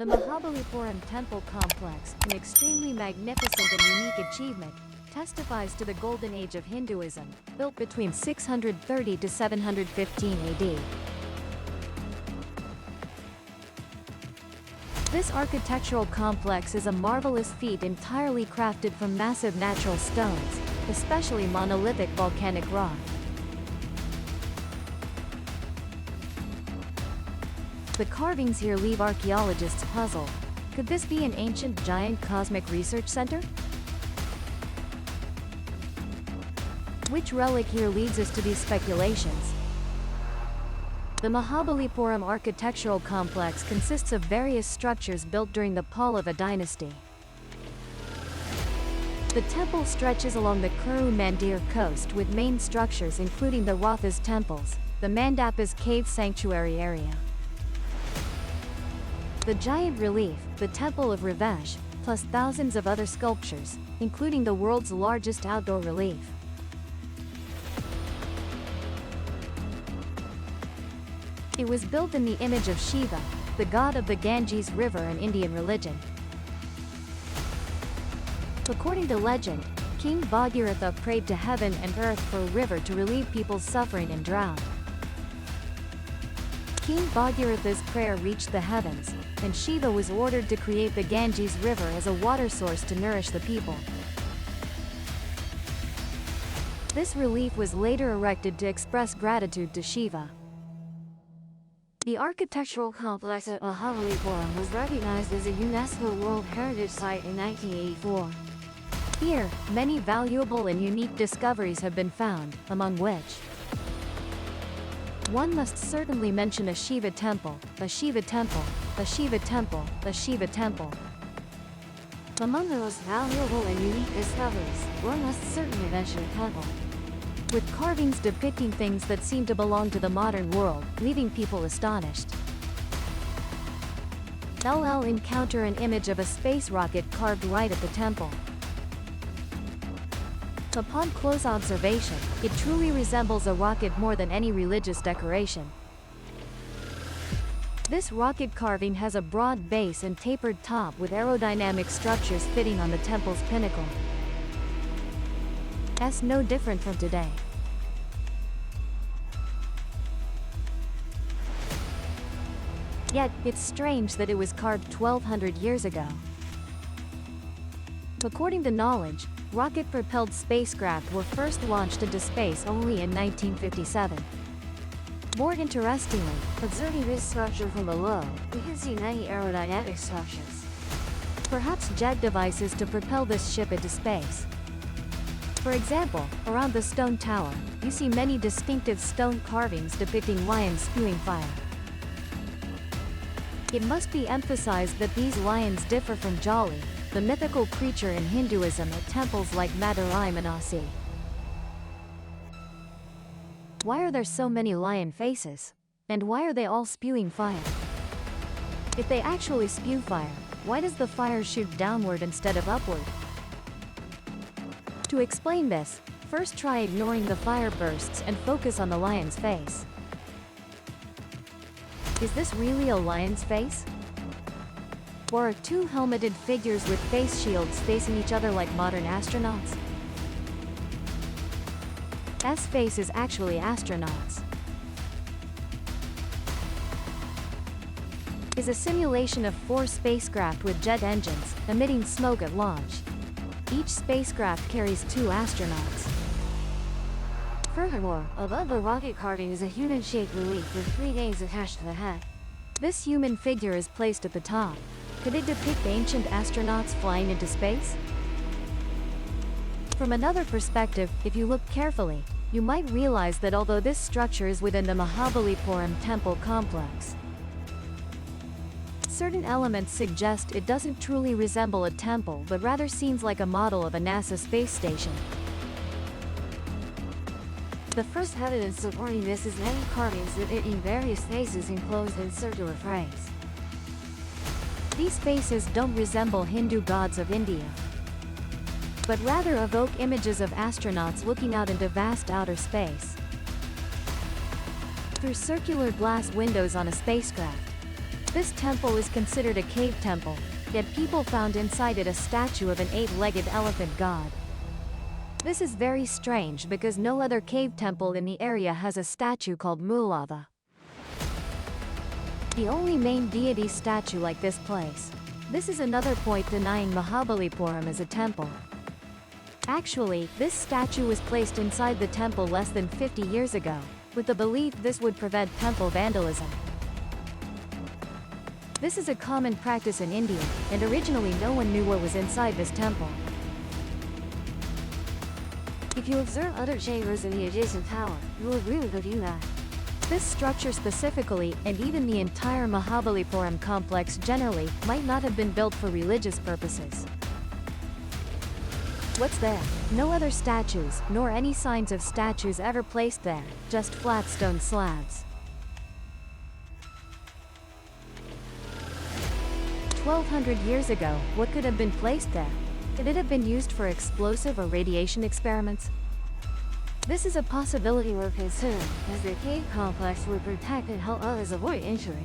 The Mahabalipuram temple complex, an extremely magnificent and unique achievement, testifies to the golden age of Hinduism, built between 630 to 715 AD. This architectural complex is a marvelous feat entirely crafted from massive natural stones, especially monolithic volcanic rock. The carvings here leave archaeologists puzzled. Could this be an ancient giant cosmic research center? Which relic here leads us to these speculations? The Mahabalipuram architectural complex consists of various structures built during the Pallava dynasty. The temple stretches along the Kuru Mandir coast with main structures including the Rathas temples, the Mandapas cave sanctuary area, the giant relief, the Temple of Ravesh, plus thousands of other sculptures, including the world's largest outdoor relief. It was built in the image of Shiva, the god of the Ganges River in Indian religion. According to legend, King Bhagiratha prayed to heaven and earth for a river to relieve people's suffering and drought. King Bhagiratha's prayer reached the heavens, and Shiva was ordered to create the Ganges River as a water source to nourish the people. This relief was later erected to express gratitude to Shiva. The architectural complex at Mahabalipuram was recognized as a UNESCO World Heritage Site in 1984. Here, many valuable and unique discoveries have been found, among which one must certainly mention a Shiva temple, a Shiva temple, a Shiva temple, a Shiva temple. Among the most valuable and unique discoveries, one must certainly mention a temple, with carvings depicting things that seem to belong to the modern world, leaving people astonished. LL encounter an image of a space rocket carved right at the temple. Upon close observation, it truly resembles a rocket more than any religious decoration. This rocket carving has a broad base and tapered top with aerodynamic structures fitting on the temple's pinnacle. That's no different from today. Yet, it's strange that it was carved 1200 years ago. According to knowledge, rocket-propelled spacecraft were first launched into space only in 1957. More interestingly, observing this structure from below, we can see many aerodynamic structures. Perhaps jet devices to propel this ship into space. For example, around the stone tower, you see many distinctive stone carvings depicting lions spewing fire. It must be emphasized that these lions differ from Jali, the mythical creature in Hinduism at temples like Madurai Manasi. Why are there so many lion faces? And why are they all spewing fire? If they actually spew fire, why does the fire shoot downward instead of upward? To explain this, first try ignoring the fire bursts and focus on the lion's face. Is this really a lion's face? Or are two helmeted figures with face shields facing each other like modern astronauts? S face is actually astronauts. Is a simulation of 4 spacecraft with jet engines, emitting smoke at launch. Each spacecraft carries 2 astronauts. Furthermore, above the rocket carving is a human-shaped relief with 3 names attached to the head. This human figure is placed at the top. Could it depict ancient astronauts flying into space? From another perspective, if you look carefully, you might realize that although this structure is within the Mahabalipuram temple complex, certain elements suggest it doesn't truly resemble a temple but rather seems like a model of a NASA space station. The first evidence supporting this is many carvings depicting various faces enclosed in circular frames. These faces don't resemble Hindu gods of India, but rather evoke images of astronauts looking out into vast outer space through circular glass windows on a spacecraft. This temple is considered a cave temple, yet people found inside it a statue of an 8-legged elephant god. This is very strange because no other cave temple in the area has a statue called Mulava. The only main deity statue like this place. This is another point denying Mahabalipuram as a temple. Actually, this statue was placed inside the temple less than 50 years ago, with the belief this would prevent temple vandalism. This is a common practice in India, and originally no one knew what was inside this temple. If you observe other chambers in the adjacent tower, you will agree with the view that this structure specifically, and even the entire Mahabalipuram complex generally, might not have been built for religious purposes. What's there? No other statues, nor any signs of statues ever placed there, just flat stone slabs. 1200 years ago, what could have been placed there? Could it have been used for explosive or radiation experiments? this is a possibility we're considering, as the cave complex would protect and help others avoid injury.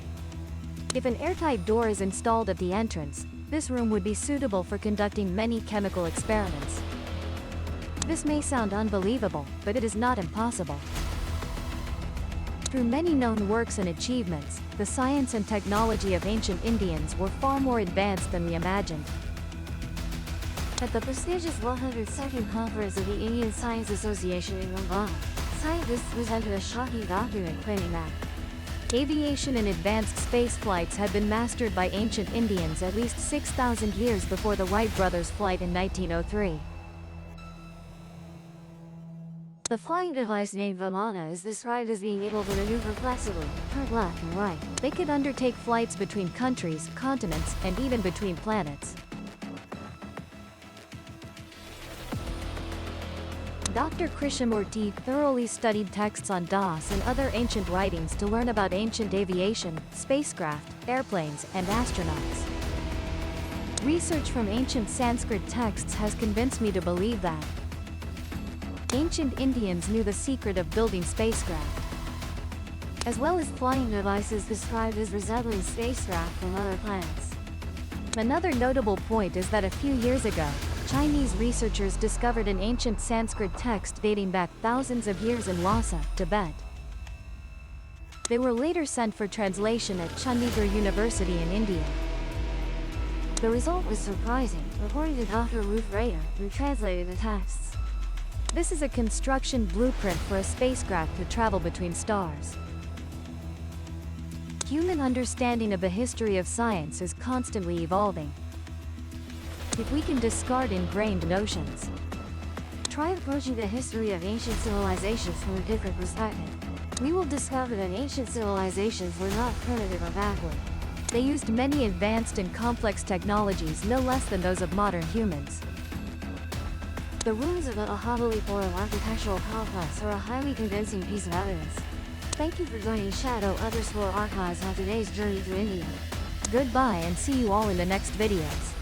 If an airtight door is installed at the entrance, this room would be suitable for conducting many chemical experiments. This may sound unbelievable, but it is not impossible. Through many known works and achievements, the science and technology of ancient Indians were far more advanced than we imagined. At the prestigious 102nd Conference of the Indian Science Association in Mumbai, scientists presented a shocking document claiming that aviation and advanced space flights had been mastered by ancient Indians at least 6,000 years before the Wright brothers' flight in 1903. The flying device named Vaimanika is described as being able to maneuver flexibly, turn left and right. They could undertake flights between countries, continents, and even between planets. Dr. Krishnamurti thoroughly studied texts on Das and other ancient writings to learn about ancient aviation, spacecraft, airplanes, and astronauts. Research from ancient Sanskrit texts has convinced me to believe that ancient Indians knew the secret of building spacecraft, as well as flying devices described as resembling spacecraft from other planets. Another notable point is that a few years ago, Chinese researchers discovered an ancient Sanskrit text dating back thousands of years in Lhasa, Tibet. They were later sent for translation at Chandigarh University in India. The result was surprising, according to Dr. Ruth Rader, who translated the texts. This is a construction blueprint for a spacecraft to travel between stars. Human understanding of the history of science is constantly evolving. If we can discard ingrained notions, try approaching the history of ancient civilizations from a different perspective, we will discover that ancient civilizations were not primitive or backward. They used many advanced and complex technologies no less than those of modern humans. The ruins of the Mahabalipuram architectural complex are a highly convincing piece of evidence. Thank you for joining Shadow_Archives on today's journey to India. Goodbye and see you all in the next videos.